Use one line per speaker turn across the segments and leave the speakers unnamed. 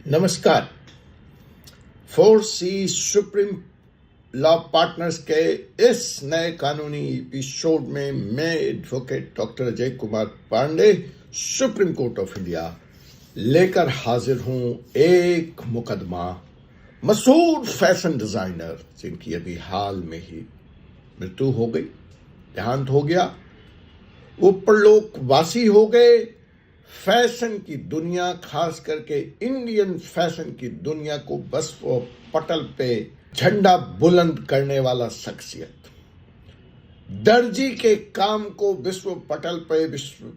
नमस्कार। 4C supreme law partners के इस नए कानूनी एपिसोड में मैं advocate doctor Ajay Kumar Pandey supreme court of India लेकर हाजिर हूं एक मुकदमा मशहूर फैशन डिजाइनर जिनकी अभी हाल में ही मृत्यु हो गई, देहांत हो गया, वो परलोकवासी हो गए। फैशन की दुनिया, खास करके इंडियन फैशन की दुनिया को बस वो पटल पे झंडा बुलंद करने वाला शख्सियत, दर्जी के काम को विश्व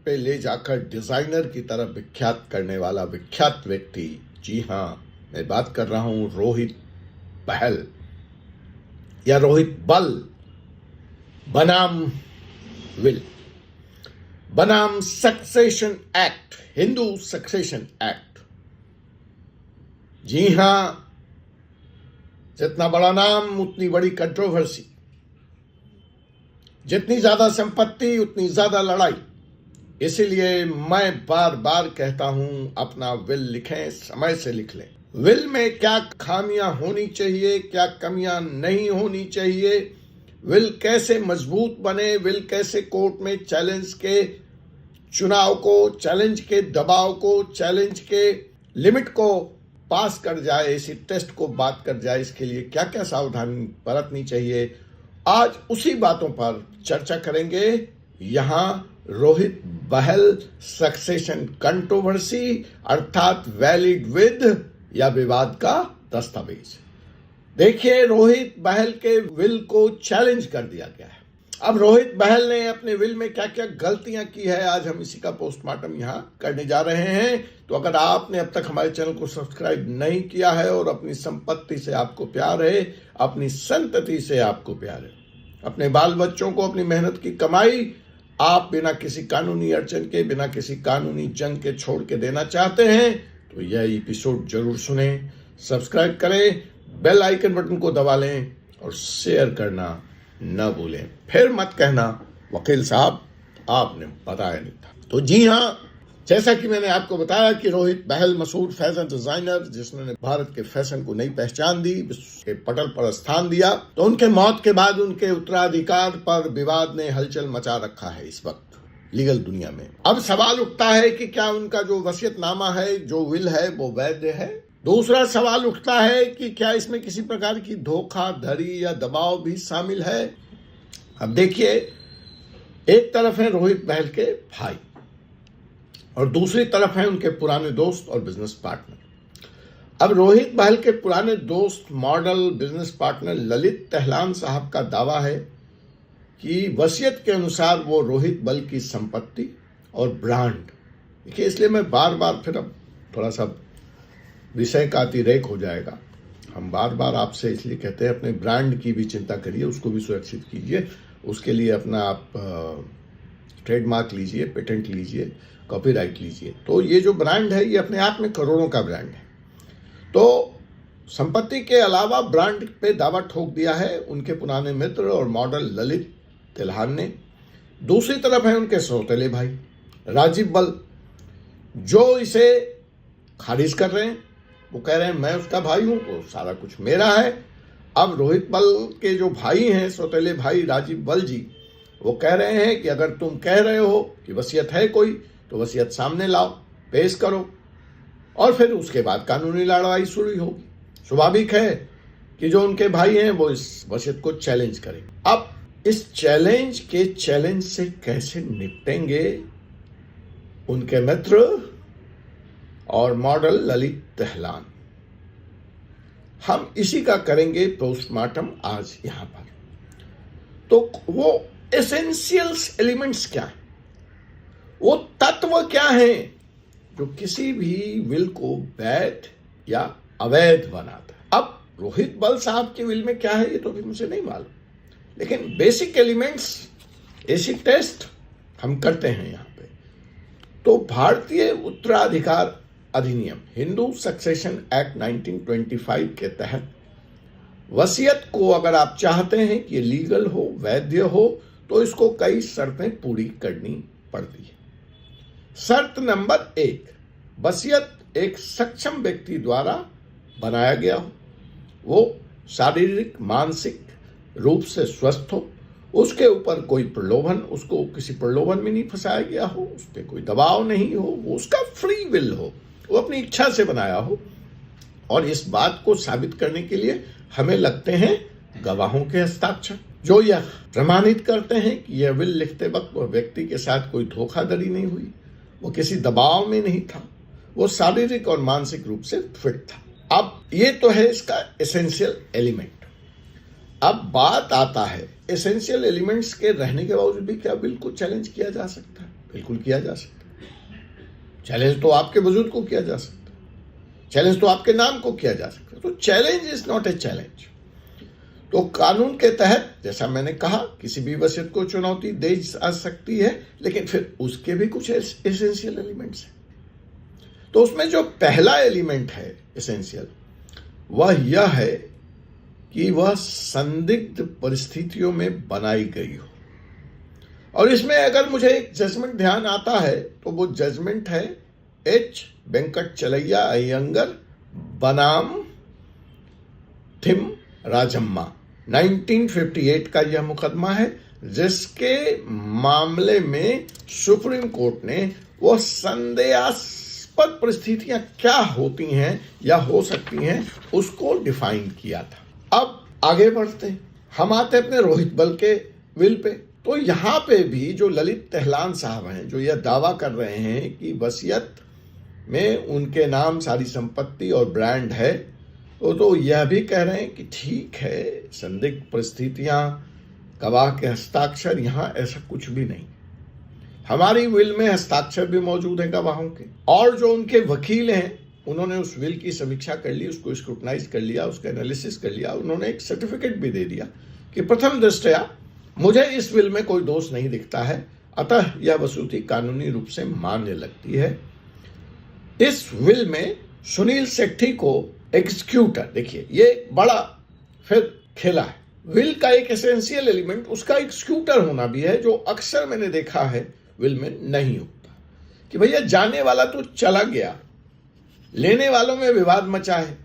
पे ले जाकर डिजाइनर की तरह विख्यात करने वाला विख्यात व्यक्ति। जी हां, मैं बात कर रहा हूं रोहित बहल या रोहित बल बनाम विल, बनाम succession act, Hindu succession act. जी हां, जितना बड़ा नाम उतनी बड़ी कंट्रोवर्सी, जितनी ज्यादा संपत्ति उतनी ज्यादा लड़ाई। इसीलिए मैं बार बार कहता हूं, अपना विल लिखें, समय से लिख लें। विल में क्या खामियां होनी चाहिए, क्या कमियां नहीं होनी चाहिए, विल कैसे मजबूत बने, विल कैसे कोर्ट में चैलेंज के चुनाव को, चैलेंज के दबाव को, चैलेंज के लिमिट को पास कर जाए, इसी टेस्ट को बात कर जाए, इसके लिए क्या क्या सावधानी बरतनी चाहिए, आज उसी बातों पर चर्चा करेंगे। यहां रोहित बहल सक्सेशन कंट्रोवर्सी अर्थात वैलिड विद या विवाद का दस्तावेज। देखिए, रोहित बहल के विल को चैलेंज कर दिया गया है। अब रोहित बहल ने अपने विल में क्या क्या गलतियां की है, आज हम इसी का पोस्टमार्टम यहां करने जा रहे हैं। तो अगर आपने अब तक हमारे चैनल को सब्सक्राइब नहीं किया है और अपनी संपत्ति से आपको प्यार है, अपनी संतति से आपको प्यार है, अपने बाल बच्चों को अपनी मेहनत की कमाई आप बिना किसी कानूनी अड़चन के, बिना किसी कानूनी जंग के छोड़ के देना चाहते हैं, तो यह एपिसोड जरूर सुने, सब्सक्राइब करें, बेल आइकन बटन को दबा लें और शेयर करना न भूलें। फिर मत कहना वकील साहब आपने बताया नहीं था। तो जी हां, जैसा कि मैंने आपको बताया कि रोहित बहल मशहूर फैशन डिजाइनर जिसने भारत के फैशन को नई पहचान दी, विश्व के पटल पर स्थान दिया, तो उनके मौत के बाद उनके उत्तराधिकार पर विवाद ने हलचल मचा रखा है इस वक्त लीगल दुनिया में। अब सवाल उठता है कि क्या उनका जो वसीयतनामा है, जो विल है, वो वैध है। दूसरा सवाल उठता है कि क्या इसमें किसी प्रकार की धोखाधड़ी या दबाव भी शामिल है। अब देखिए, एक तरफ है रोहित बहल के भाई और दूसरी तरफ है उनके पुराने दोस्त और बिजनेस पार्टनर। अब रोहित बहल के पुराने दोस्त, model business partner Lalit Tehlan साहब का दावा है कि वसीयत के अनुसार वो रोहित बहल की संपत्ति और ब्रांड, देखिए इसलिए मैं बार बार फिर अब थोड़ा सा विषय का अतिरेक हो जाएगा, हम बार बार आपसे इसलिए कहते हैं अपने ब्रांड की भी चिंता करिए, उसको भी सुरक्षित कीजिए, उसके लिए अपना आप ट्रेडमार्क लीजिए, पेटेंट लीजिए, कॉपीराइट लीजिए। तो ये जो ब्रांड है ये अपने आप में करोड़ों का ब्रांड है। तो संपत्ति के अलावा ब्रांड पे दावा ठोक दिया है उनके पुराने मित्र और मॉडल ललित तेलहान ने। दूसरी तरफ है उनके सौतेले भाई राजीव बल, जो इसे खारिज कर रहे हैं। वो कह रहे हैं मैं उसका भाई हूं तो सारा कुछ मेरा है। अब रोहित बल के जो भाई हैं, सौतेले भाई राजीव बल जी, वो कह रहे हैं कि अगर तुम कह रहे हो कि वसीयत है कोई, तो वसीयत सामने लाओ, पेश करो, और फिर उसके बाद कानूनी लड़ाई शुरू होगी। स्वाभाविक है कि जो उनके भाई हैं वो इस वसीयत को चैलेंज करें। अब इस चैलेंज से कैसे निपटेंगे उनके मित्र और मॉडल ललित तेहलान, हम इसी का करेंगे पोस्टमार्टम आज यहां पर। तो वो एसेंशियल्स एलिमेंट्स क्या है, वो तत्व क्या हैं जो किसी भी विल को वैध या अवैध बनाता है। अब रोहित बल साहब के विल में क्या है ये तो भी मुझे नहीं मालूम, लेकिन बेसिक एलिमेंट्स, बेसिक टेस्ट हम करते हैं यहां पे। तो भारतीय उत्तराधिकार अधिनियम, हिंदू सक्सेशन एक्ट 1925 के तहत वसीयत को अगर आप चाहते हैं कि ये लीगल हो, वैध हो, तो इसको कई शर्तें पूरी करनी पड़ती है। शर्त नंबर 1, वसीयत एक सक्षम व्यक्ति द्वारा बनाया गया हो, वो शारीरिक मानसिक रूप से स्वस्थ हो, उसके ऊपर कोई प्रलोभन, उसको किसी प्रलोभन में नहीं फंसाया गया हो, उस पर कोई दबाव नहीं हो, वो उसका फ्री विल हो, वो अपनी इच्छा से बनाया हो। और इस बात को साबित करने के लिए हमें लगते हैं गवाहों के हस्ताक्षर, जो यह प्रमाणित करते हैं कि यह विल लिखते वक्त वह व्यक्ति के साथ कोई धोखाधड़ी नहीं हुई, वो किसी दबाव में नहीं था, वो शारीरिक और मानसिक रूप से फिट था। अब ये तो है इसका एसेंशियल एलिमेंट। अब बात आता है एसेंशियल एलिमेंट्स के रहने के बावजूद भी क्या विल को चैलेंज किया जा सकता है? बिल्कुल किया जा सकता है। चैलेंज तो आपके वजूद को किया जा सकता है, चैलेंज तो आपके नाम को किया जा सकता है। तो challenge is not a challenge. तो कानून के तहत जैसा मैंने कहा किसी भी वसीयत को चुनौती दी जा सकती है, लेकिन फिर उसके भी कुछ एसेंशियल एलिमेंट्स हैं। तो उसमें जो पहला एलिमेंट है एसेंशियल, वह यह है कि वह संदिग्ध परिस्थितियों में बनाई गई हो। और इसमें अगर मुझे एक जजमेंट ध्यान आता है तो वो जजमेंट है एच वेंकट चलैया अयंगर बनाम थिम राजम्मा, 1958 का यह मुकदमा है, जिसके मामले में सुप्रीम कोर्ट ने वो संदेहास्पद परिस्थितियां क्या होती हैं या हो सकती हैं उसको डिफाइन किया था। अब आगे बढ़ते हैं, हम आते हैं अपने रोहित बल के विल पे। तो यहां पे भी जो ललित तेहलान साहब हैं, जो यह दावा कर रहे हैं कि वसीयत में उनके नाम सारी संपत्ति और ब्रांड है, तो यह भी कह रहे हैं कि ठीक है, संदिग्ध परिस्थितियां, गवाह के हस्ताक्षर, यहां ऐसा कुछ भी नहीं। हमारी विल में हस्ताक्षर भी मौजूद है गवाहों के, और जो उनके वकील हैं उन्होंने उस विल की समीक्षा कर ली, उसको स्क्रूटनाइज कर लिया, उसका एनालिसिस कर लिया, उन्होंने एक सर्टिफिकेट भी दे दिया कि प्रथम दृष्टया मुझे इस विल में कोई दोष नहीं दिखता है, अतः यह वसूली कानूनी रूप से मान्य लगती है। इस विल में सुनील सेट्ठी को एग्जीक्यूटर, देखिए ये एक बड़ा फिर खेला है। विल का एक एसेंशियल एलिमेंट उसका एग्जीक्यूटर होना भी है, जो अक्सर मैंने देखा है विल में नहीं होता। कि भैया जाने वाला तो चला गया, लेने वालों में विवाद मचा है,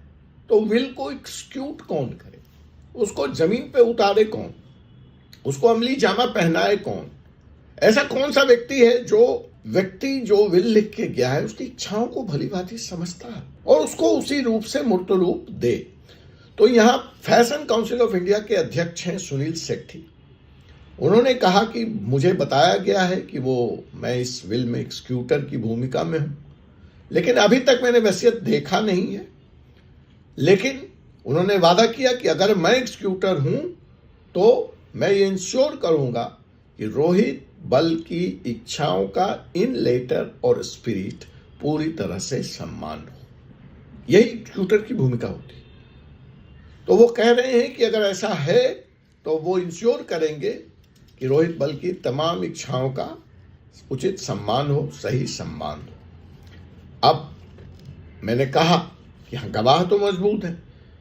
तो विल को एग्जीक्यूट कौन करे, उसको जमीन पे उतारे कौन, उसको अमली जामा पहनाए कौन? ऐसा कौन सा व्यक्ति है जो विल लिख के गया है उसकी इच्छाओं को भली भांति समझता है और उसको उसी रूप से मूर्त रूप दे? तो यहाँ फैशन काउंसिल ऑफ इंडिया के अध्यक्ष हैं सुनील सेट्ठी। उन्होंने कहा कि मुझे बताया गया है कि मैं इस विल में एग्जीक्यूटर की भूमिका में हूं, लेकिन अभी तक मैंने वसीयत देखा नहीं है। लेकिन उन्होंने वादा किया कि अगर मैं एग्जीक्यूटर हूं तो मैं ये इंश्योर करूंगा कि रोहित बल की इच्छाओं का इन लेटर और स्पिरिट पूरी तरह से सम्मान हो। यही एग्जीक्यूटर की भूमिका होती है। तो वो कह रहे हैं कि अगर ऐसा है तो वो इंश्योर करेंगे कि रोहित बल की तमाम इच्छाओं का उचित सम्मान हो, सही सम्मान हो। अब मैंने कहा कि हाँ, गवाह तो मजबूत है।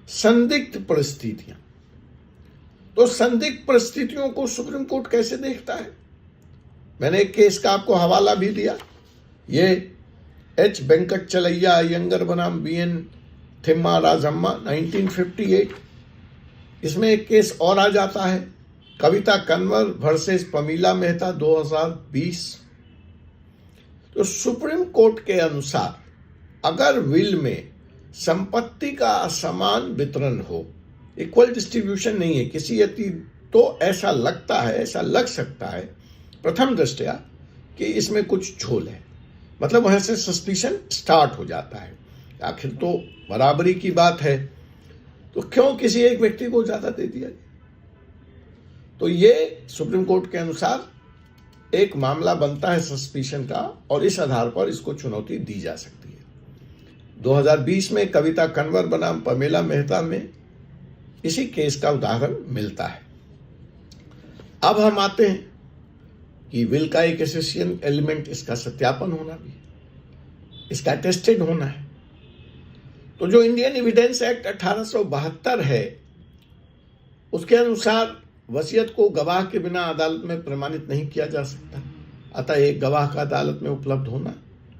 संदिग्ध परिस्थितियां, तो संदिग्ध परिस्थितियों को सुप्रीम कोर्ट कैसे देखता है? मैंने एक केस का आपको हवाला भी दिया, ये एच वेंकट चलैया अयंगर बनाम बीएन थिम्मा राजम्मा 1958। इसमें एक केस और आ जाता है, कविता कन्वर वर्सेस पमीला मेहता 2020। तो सुप्रीम कोर्ट के अनुसार अगर विल में संपत्ति का असमान वितरण हो, इक्वल डिस्ट्रीब्यूशन नहीं है किसी व्यक्ति, तो ऐसा लगता है, ऐसा लग सकता है प्रथम दृष्टया कि इसमें कुछ झोल है। मतलब वहां से सस्पिशन स्टार्ट हो जाता है, आखिर तो बराबरी की बात है, तो क्यों किसी एक व्यक्ति को ज्यादा दे दिया? तो ये सुप्रीम कोर्ट के अनुसार एक मामला बनता है सस्पिशन का, और इस आधार पर इसको चुनौती दी जा सकती है। 2020 में कविता कन्वर बनाम पमेला मेहता में इसी केस का उदाहरण मिलता है। अब हम आते हैं कि विल का एक एसेंशियल एलिमेंट इसका सत्यापन होना भी, इसका अटेस्टेड होना है। तो जो इंडियन एविडेंस एक्ट 1872 है उसके अनुसार वसीयत को गवाह के बिना अदालत में प्रमाणित नहीं किया जा सकता, अतः एक गवाह का अदालत में उपलब्ध होना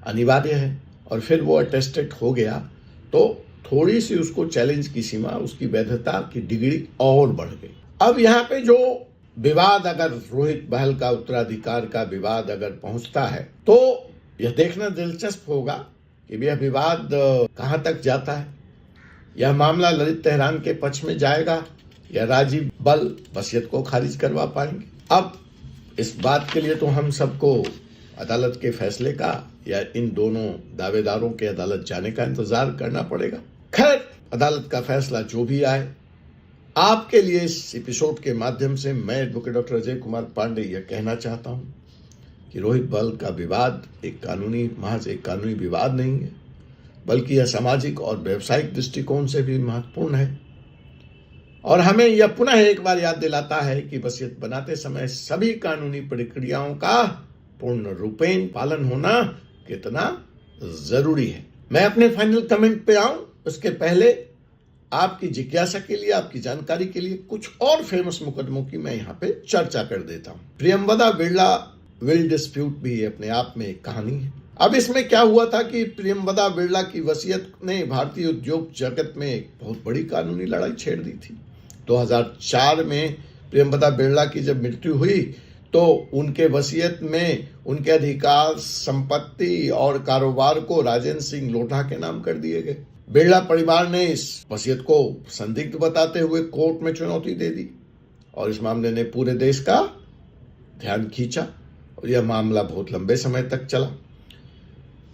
अनिवार्य है। और फिर वो अटेस्टेड हो गया तो थोड़ी सी उसको चैलेंज की सीमा, उसकी वैधता की डिग्री और बढ़ गई। अब यहाँ पे जो विवाद, अगर रोहित बहल का उत्तराधिकार का विवाद अगर पहुंचता है तो यह देखना दिलचस्प होगा कि यह विवाद कहां तक जाता है। यह मामला ललित तेहरान के पक्ष में जाएगा या राजीव बल वसीयत को खारिज करवा पाएंगे। अब इस बात के लिए तो हम सबको अदालत के फैसले का या इन दोनों दावेदारों के अदालत जाने का इंतजार करना पड़ेगा। खैर, अदालत का फैसला जो भी आए, आपके लिए इस एपिसोड के माध्यम से मैं एडवोकेट डॉक्टर अजय कुमार पांडे यह कहना चाहता हूं कि रोहित बहल का विवाद महज एक कानूनी विवाद नहीं है, बल्कि यह सामाजिक और व्यवसायिक दृष्टिकोण से भी महत्वपूर्ण है और हमें यह पुनः एक बार याद दिलाता है कि वसीयत बनाते समय सभी कानूनी प्रक्रियाओं का पूर्ण रूपेण पालन होना कितना जरूरी है। मैं अपने फाइनल कमेंट पे आऊं उसके पहले आपकी जिज्ञासा के लिए, आपकी जानकारी के लिए कुछ और फेमस मुकदमों की मैं यहाँ पे चर्चा कर देता हूँ। प्रियंवदा बिरला विल डिस्प्यूट भी अपने आप में एक कहानी है। अब इसमें क्या हुआ था कि प्रियंवदा बिरला की वसीयत ने भारतीय उद्योग जगत में एक बहुत बड़ी कानूनी लड़ाई छेड़ दी थी। 2004 में प्रियंवदा बिरला की जब मृत्यु हुई तो उनके वसीयत में उनके अधिकार, संपत्ति और कारोबार को राजेंद्र सिंह लोढ़ा के नाम कर दिए गए। बिरला परिवार ने इस वसीयत को संदिग्ध बताते हुए कोर्ट में चुनौती दे दी और इस मामले ने पूरे देश का ध्यान खींचा और यह मामला बहुत लंबे समय तक चला।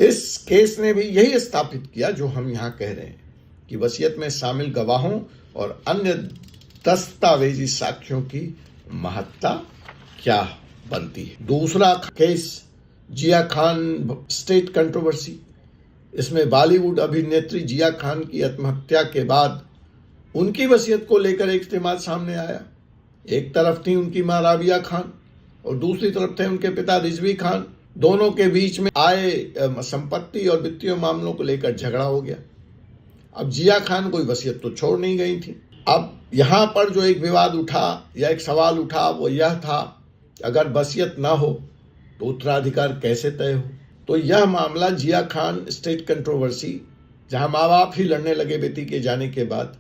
इस केस ने भी यही स्थापित किया जो हम यहाँ कह रहे हैं कि वसीयत में शामिल गवाहों और अन्य दस्तावेजी साक्ष्यों की महत्ता क्या बनती है। दूसरा केस जिया खान स्टेट कंट्रोवर्सी। इसमें बॉलीवुड अभिनेत्री जिया खान की आत्महत्या के बाद उनकी वसीयत को लेकर एक इस्तेमाल सामने आया। एक तरफ थी उनकी मां राबिया खान और दूसरी तरफ थे उनके पिता रिजवी खान। दोनों के बीच में आए संपत्ति और वित्तीय मामलों को लेकर झगड़ा हो गया। अब जिया खान कोई वसीयत तो छोड़ नहीं गई थी। अब यहाँ पर जो एक विवाद उठा या एक सवाल उठा वो यह था, अगर वसीयत ना हो तो उत्तराधिकार कैसे तय हो। तो यह मामला जिया खान स्टेट कंट्रोवर्सी, जहां माँ बाप ही लड़ने लगे बेटी के जाने के बाद,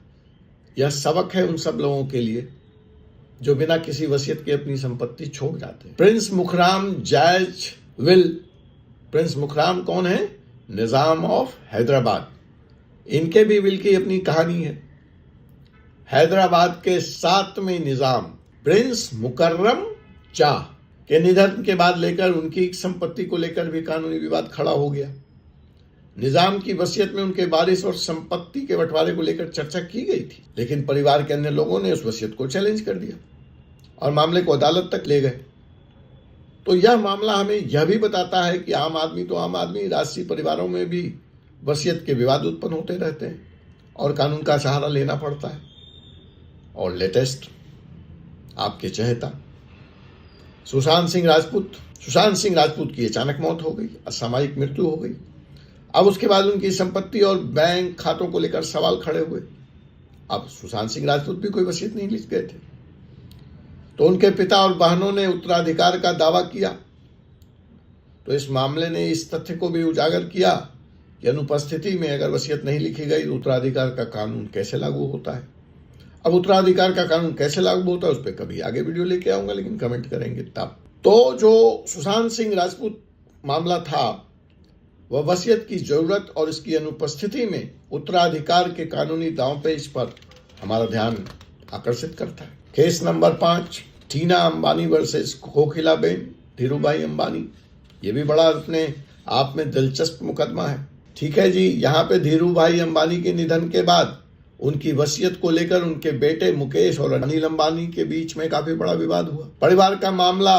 यह सबक है उन सब लोगों के लिए जो बिना किसी वसीयत के अपनी संपत्ति छोड़ जाते हैं। प्रिंस मुखराम जायज विल। प्रिंस मुखराम कौन है? निजाम ऑफ हैदराबाद। इनके भी विल की अपनी कहानी है। हैदराबाद के 7वें निजाम प्रिंस मुकर्रम शाह के निधन के बाद लेकर उनकी संपत्ति को लेकर भी कानूनी विवाद खड़ा हो गया। निजाम की वसीयत में उनके वारिस और संपत्ति के बंटवारे को लेकर चर्चा की गई थी, लेकिन परिवार के अन्य लोगों ने उस वसीयत को चैलेंज कर दिया और मामले को अदालत तक ले गए। तो यह मामला हमें यह भी बताता है कि आम आदमी तो आम आदमी, राजसी परिवारों में भी वसीयत के विवाद उत्पन्न होते रहते हैं और कानून का सहारा लेना पड़ता है। और लेटेस्ट, आपके चहेता सुशांत सिंह राजपूत की अचानक मौत हो गई, असामयिक मृत्यु हो गई। अब उसके बाद उनकी संपत्ति और बैंक खातों को लेकर सवाल खड़े हुए। अब सुशांत सिंह राजपूत भी कोई वसीयत नहीं लिख गए थे, तो उनके पिता और बहनों ने उत्तराधिकार का दावा किया। तो इस मामले ने इस तथ्य को भी उजागर किया कि अनुपस्थिति में अगर वसीयत नहीं लिखी गई तो उत्तराधिकार का कानून कैसे लागू होता है। अब उत्तराधिकार का कानून कैसे लागू होता है उस पर कभी आगे वीडियो लेके आऊंगा, लेकिन कमेंट करेंगे तब। तो जो सुशांत सिंह राजपूत मामला था वह वसीयत की जरूरत और इसकी अनुपस्थिति में उत्तराधिकार के कानूनी दांवपेच पर हमारा ध्यान आकर्षित करता है। केस नंबर 5, टीना अंबानी वर्सेस कोकिलाबेन धीरूभाई अंबानी। ये भी बड़ा अपने आप में दिलचस्प मुकदमा है। ठीक है जी, यहाँ पे धीरूभाई अंबानी के निधन के बाद उनकी वसीयत को लेकर उनके बेटे मुकेश और अनिल अंबानी के बीच में काफी बड़ा विवाद हुआ। परिवार का मामला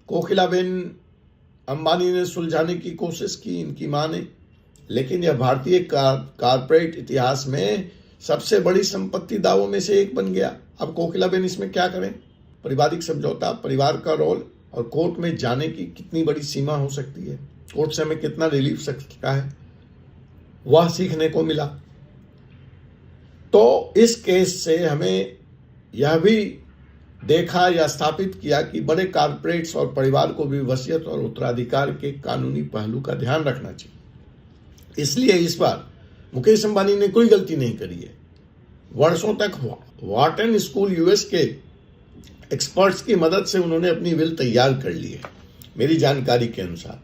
कोकिलाबेन अंबानी ने सुलझाने की कोशिश की, इनकी मां ने, लेकिन यह भारतीय कारपोरेट इतिहास में सबसे बड़ी संपत्ति दावों में से एक बन गया। अब कोकिलाबेन इसमें क्या करें? पारिवारिक समझौता, परिवार का रोल और कोर्ट में जाने की कितनी बड़ी सीमा हो सकती है, कोर्ट से हमें कितना रिलीफ सकता है, वह सीखने को मिला। तो इस केस से हमें यह भी देखा या स्थापित किया कि बड़े कारपोरेट्स और परिवार को भी वसीयत और उत्तराधिकार के कानूनी पहलू का ध्यान रखना चाहिए। इसलिए इस बार मुकेश अंबानी ने कोई गलती नहीं करी है। वर्षों तक वॉर्टन स्कूल यूएस के एक्सपर्ट्स की मदद से उन्होंने अपनी विल तैयार कर ली है। मेरी जानकारी के अनुसार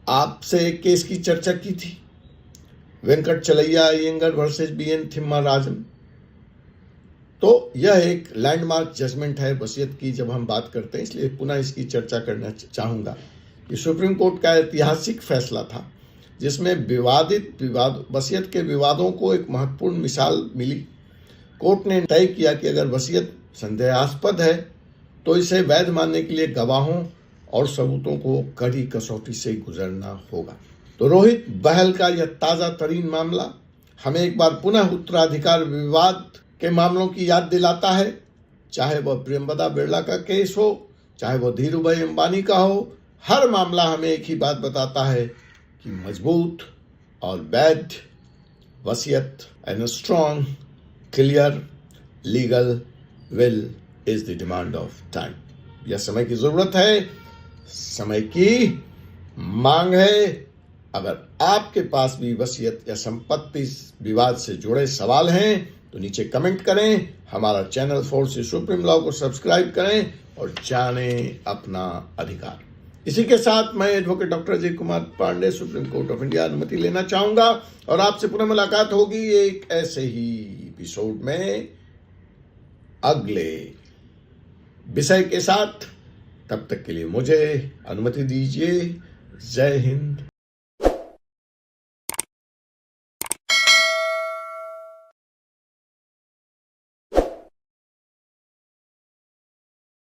आपसे एक केस की चर्चा की थी, वेंकट चलैया अयंगर वर्सेस बीएन थिम्माराजन। तो यह एक लैंडमार्क जजमेंट है वसीयत की जब हम बात करते हैं, इसलिए पुनः इसकी चर्चा करना चाहूंगा। ये सुप्रीम कोर्ट का ऐतिहासिक फैसला था जिसमें वसीयत के विवादों को एक महत्वपूर्ण मिसाल मिली। कोर्ट ने तय किया कि अगर वसीयत संदेहास्पद है तो इसे वैध मानने के लिए गवाहों और सबूतों को कड़ी कसौटी से गुजरना होगा। तो रोहित बहल का यह ताजा तरीन मामला हमें एक बार पुनः उत्तराधिकार विवाद के मामलों की याद दिलाता है। चाहे वह प्रियंवदा बिरला का केस हो, चाहे वह धीरूभाई अंबानी का हो, हर मामला हमें एक ही बात बताता है कि मजबूत और वैध वसीयत and strong clear legal will is the demand of time. यह समय की जरूरत है, समय की मांग है। अगर आपके पास भी वसीयत या संपत्ति विवाद से जुड़े सवाल हैं तो नीचे कमेंट करें। हमारा चैनल फोर्स सुप्रीम लॉ को सब्सक्राइब करें और जानें अपना अधिकार। इसी के साथ मैं advocate doctor Ajay Kumar Pandey supreme court of India अनुमति लेना चाहूंगा और आपसे पुनः मुलाकात होगी एक ऐसे ही एपिसोड में अगले विषय के साथ। तब तक के लिए मुझे अनुमति दीजिए। जय हिंद,